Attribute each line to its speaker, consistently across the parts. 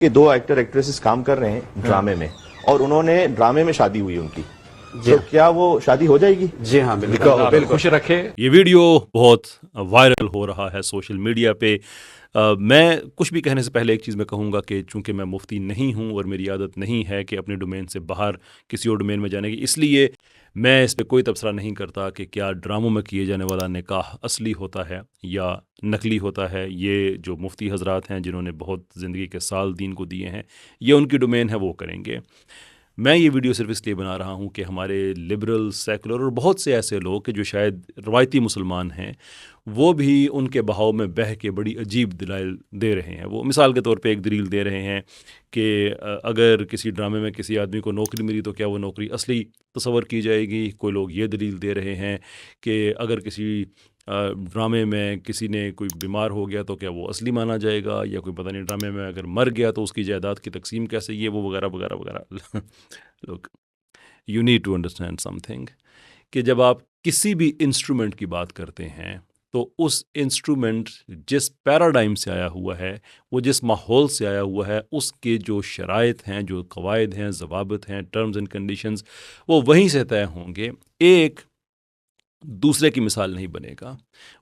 Speaker 1: کہ دو actor actresses کام کر رہے ہیں ڈرامے میں اور انہوں نے ڈرامے میں شادی ہوئی ان کی، تو کیا وہ شادی ہو جائے گی؟
Speaker 2: جی ہاں بالکل
Speaker 3: خوش رکھے۔ یہ ویڈیو بہت وائرل ہو رہا ہے سوشل میڈیا پہ۔ میں کچھ بھی کہنے سے پہلے ایک چیز میں کہوں گا کہ چونکہ میں مفتی نہیں ہوں اور میری عادت نہیں ہے کہ اپنے ڈومین سے باہر کسی اور ڈومین میں جانے کی، اس لیے میں اس پہ کوئی تبصرہ نہیں کرتا کہ کیا ڈراموں میں کیے جانے والا نکاح اصلی ہوتا ہے یا نقلی ہوتا ہے۔ یہ جو مفتی حضرات ہیں جنہوں نے بہت زندگی کے سال دین کو دیے ہیں، یہ ان کی ڈومین ہے، وہ کریں گے۔ میں یہ ویڈیو صرف اس لیے بنا رہا ہوں کہ ہمارے لبرل، سیکولر اور بہت سے ایسے لوگ کہ جو شاید روایتی مسلمان ہیں، وہ بھی ان کے بہاؤ میں بہہ کے بڑی عجیب دلائل دے رہے ہیں۔ وہ مثال کے طور پہ ایک دلیل دے رہے ہیں کہ اگر کسی ڈرامے میں کسی آدمی کو نوکری ملی تو کیا وہ نوکری اصلی تصور کی جائے گی۔ کوئی لوگ یہ دلیل دے رہے ہیں کہ اگر کسی ڈرامے میں کسی نے کوئی بیمار ہو گیا تو کیا وہ اصلی مانا جائے گا، یا کوئی پتہ نہیں ڈرامے میں اگر مر گیا تو اس کی جائیداد کی تقسیم کیسے، یہ وہ وغیرہ وغیرہ وغیرہ۔ Look you need to understand something کہ جب آپ کسی بھی انسٹرومنٹ کی بات کرتے ہیں تو اس انسٹرومنٹ جس پیراڈائم سے آیا ہوا ہے، وہ جس ماحول سے آیا ہوا ہے، اس کے جو شرائط ہیں، جو قواعد ہیں، ضوابط ہیں، ٹرمز اینڈ کنڈیشنز، وہ وہیں سے طے ہوں گے۔ ایک دوسرے کی مثال نہیں بنے گا۔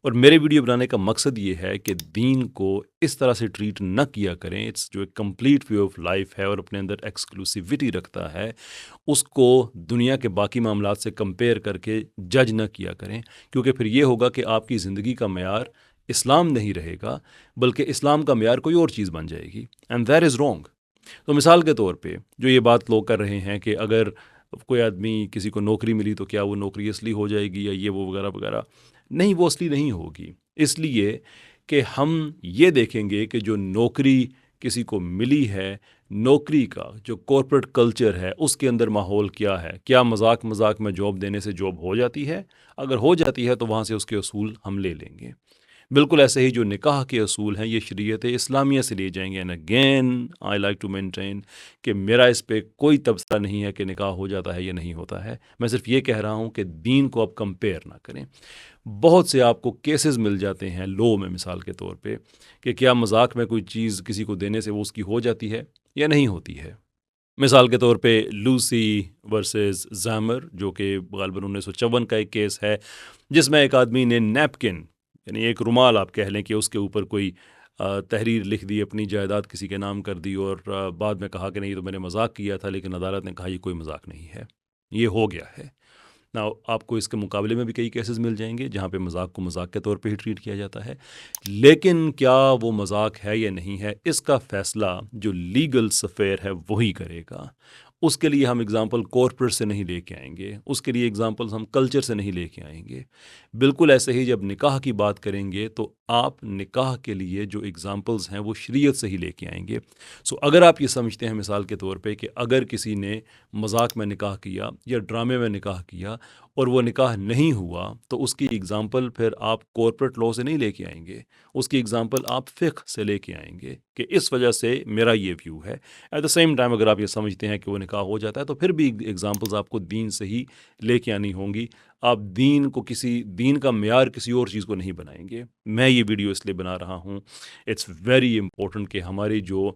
Speaker 3: اور میرے ویڈیو بنانے کا مقصد یہ ہے کہ دین کو اس طرح سے ٹریٹ نہ کیا کریں۔ اٹس جو ایک کمپلیٹ وے آف لائف ہے اور اپنے اندر ایکسکلوسیوٹی رکھتا ہے، اس کو دنیا کے باقی معاملات سے کمپیئر کر کے جج نہ کیا کریں، کیونکہ پھر یہ ہوگا کہ آپ کی زندگی کا معیار اسلام نہیں رہے گا، بلکہ اسلام کا معیار کوئی اور چیز بن جائے گی، اینڈ دیٹ از رانگ۔ تو مثال کے طور پہ جو یہ بات لوگ کر رہے ہیں کہ اگر کوئی آدمی کسی کو نوکری ملی تو کیا وہ نوکری اصلی ہو جائے گی، یا یہ وہ وغیرہ وغیرہ، نہیں، وہ اصلی نہیں ہوگی، اس لیے کہ ہم یہ دیکھیں گے کہ جو نوکری کسی کو ملی ہے، نوکری کا جو کارپوریٹ کلچر ہے، اس کے اندر ماحول کیا ہے، کیا مذاق میں جاب دینے سے جاب ہو جاتی ہے؟ اگر ہو جاتی ہے تو وہاں سے اس کے اصول ہم لے لیں گے۔ بالکل ایسے ہی جو نکاح کے اصول ہیں، یہ شریعت اسلامیہ سے لیے جائیں گے۔ And again I like to maintain کہ میرا اس پہ کوئی تبصرہ نہیں ہے کہ نکاح ہو جاتا ہے یا نہیں ہوتا ہے، میں صرف یہ کہہ رہا ہوں کہ دین کو آپ کمپیئر نہ کریں۔ بہت سے آپ کو کیسز مل جاتے ہیں لو میں، مثال کے طور پہ، کہ کیا مذاق میں کوئی چیز کسی کو دینے سے وہ اس کی ہو جاتی ہے یا نہیں ہوتی ہے۔ مثال کے طور پہ لوسی ورسز زامر، جو کہ غالباً 1954 کا ایک کیس ہے، جس میں ایک آدمی نے نیپکن، یعنی ایک رومال آپ کہہ لیں، کہ اس کے اوپر کوئی تحریر لکھ دی، اپنی جائیداد کسی کے نام کر دی، اور بعد میں کہا کہ نہیں تو میں نے مذاق کیا تھا، لیکن عدالت نے کہا یہ کوئی مذاق نہیں ہے، یہ ہو گیا ہے۔ آپ کو اس کے مقابلے میں بھی کئی کیسز مل جائیں گے جہاں پہ مذاق کو مذاق کے طور پہ ہی ٹریٹ کیا جاتا ہے، لیکن کیا وہ مذاق ہے یا نہیں ہے، اس کا فیصلہ جو لیگل سفیر ہے وہی کرے گا۔ اس کے لیے ہم اگزامپل کارپوریٹ سے نہیں لے کے آئیں گے، اس کے لیے اگزامپلز ہم کلچر سے نہیں لے کے آئیں گے۔ بالکل ایسے ہی جب نکاح کی بات کریں گے تو آپ نکاح کے لیے جو اگزامپلز ہیں وہ شریعت سے ہی لے کے آئیں گے۔ اگر آپ یہ سمجھتے ہیں مثال کے طور پہ کہ اگر کسی نے مذاق میں نکاح کیا یا ڈرامے میں نکاح کیا اور وہ نکاح نہیں ہوا، تو اس کی اگزامپل پھر آپ کارپوریٹ لاء سے نہیں لے کے آئیں گے، اس کی اگزامپل آپ فقہ سے لے کے آئیں گے کہ اس وجہ سے میرا یہ ویو ہے۔ ایٹ دا سیم ٹائم اگر آپ یہ سمجھتے ہیں کہ وہ نکاح ہو جاتا ہے تو پھر بھی اگزامپلز آپ کو دین سے ہی لے کے آنی ہوں گی۔ آپ دین کا معیار کسی اور چیز کو نہیں بنائیں گے۔ میں یہ ویڈیو اس لیے بنا رہا ہوں، اٹس ویری امپورٹنٹ کہ ہماری جو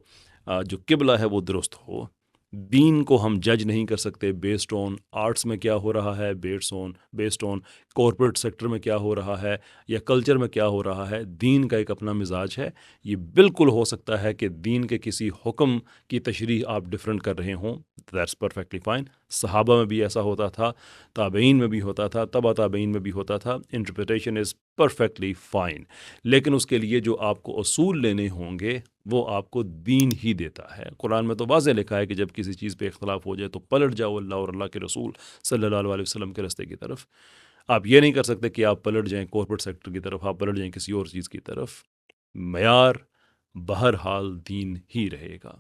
Speaker 3: قبلہ ہے وہ درست ہو۔ دین کو ہم جج نہیں کر سکتے بیسڈ آن آرٹس میں کیا ہو رہا ہے، بیسڈ آن کارپوریٹ سیکٹر میں کیا ہو رہا ہے، یا کلچر میں کیا ہو رہا ہے۔ دین کا ایک اپنا مزاج ہے۔ یہ بالکل ہو سکتا ہے کہ دین کے کسی حکم کی تشریح آپ ڈفرینٹ کر رہے ہوں، دیٹس پرفیکٹلی فائن۔ صحابہ میں بھی ایسا ہوتا تھا، تابعین میں بھی ہوتا تھا، تبع تابعین میں بھی ہوتا تھا۔ انٹرپریٹیشن از پرفیکٹلی فائن، لیکن اس کے لیے جو آپ کو اصول لینے ہوں گے وہ آپ کو دین ہی دیتا ہے۔ قرآن میں تو واضح لکھا ہے کہ جب کسی چیز پہ اختلاف ہو جائے تو پلٹ جاؤ اللہ اور اللہ کے رسول صلی اللہ علیہ وسلم کے راستے کی طرف۔ آپ یہ نہیں کر سکتے کہ آپ پلٹ جائیں کارپوریٹ سیکٹر کی طرف، آپ پلٹ جائیں کسی اور چیز کی طرف۔ معیار بہرحال دین ہی رہے گا۔